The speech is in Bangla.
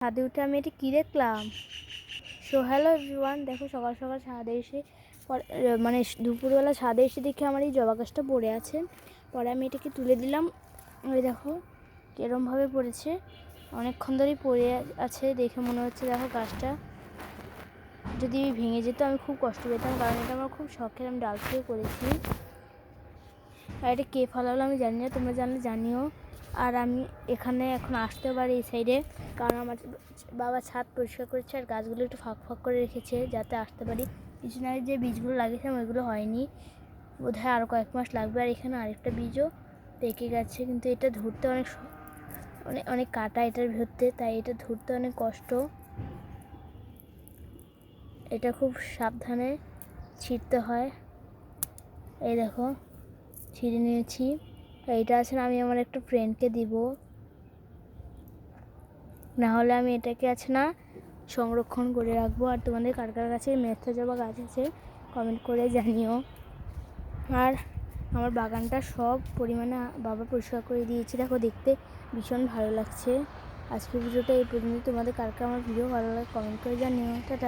ছাদে উঠে আমি এটা কী দেখলাম। সো হ্যালো এভরিওয়ান, দেখো সকাল সকাল ছাদে এসে মানে দুপুরবেলা ছাদে এসে দেখে আমার এই জবা গাছটা পড়ে আছে। পরে আমি এটাকে তুলে দিলাম। ওই দেখো কীরমভাবে পড়েছে, অনেকক্ষণ ধরেই পড়ে আছে। দেখে মনে হচ্ছে দেখো গাছটা যদি ভেঙে যেত আমি খুব কষ্ট পেতাম, কারণ এটা আমার খুব শখের, আমি ডাল থেকে করেছি। আর এটা কে ফলালো আমি জানি না, তোমরা জানলে জানিও। আর আমি এখানে এখন আসতে পারি এই সাইডে, কারণ আমার বাবা ছাদ পরিষ্কার করেছে আর গাছগুলো একটু ফাঁক ফাঁক করে রেখেছে যাতে আসতে পারি। কিছুদিন আগে যে বীজগুলো লাগিয়েছিলাম ওইগুলো হয়নি, বোধহয় আরও কয়েক মাস লাগবে। আর এখানে আরেকটা বীজও পেকে গেছে, কিন্তু এটা ধরতে অনেক অনেক কাটা এটার ধরতে, তাই এটা ধরতে অনেক কষ্ট। এটা খুব সাবধানে ছিঁড়তে হয়। এই দেখো ছিঁড়ে নিয়েছি। এইটা আছে না, আমি আমার একটা ফ্রেন্ডকে দিব, না হলে আমি এটাকে আছে না সংরক্ষণ করে রাখবো। আর তোমাদের কার কার কাছে মেথা জবা গাছ আছে কমেন্ট করে জানিও। আর আমার বাগানটা সব পরিমাণে বাবা পরিষ্কার করে দিয়েছে, দেখো দেখতে ভীষণ ভালো লাগছে। আজকের ভিডিওটা এই পর্যন্ত। তোমাদের কার কার আমার ভিডিও ভালো লাগে কমেন্ট করে জানিও। টাটা।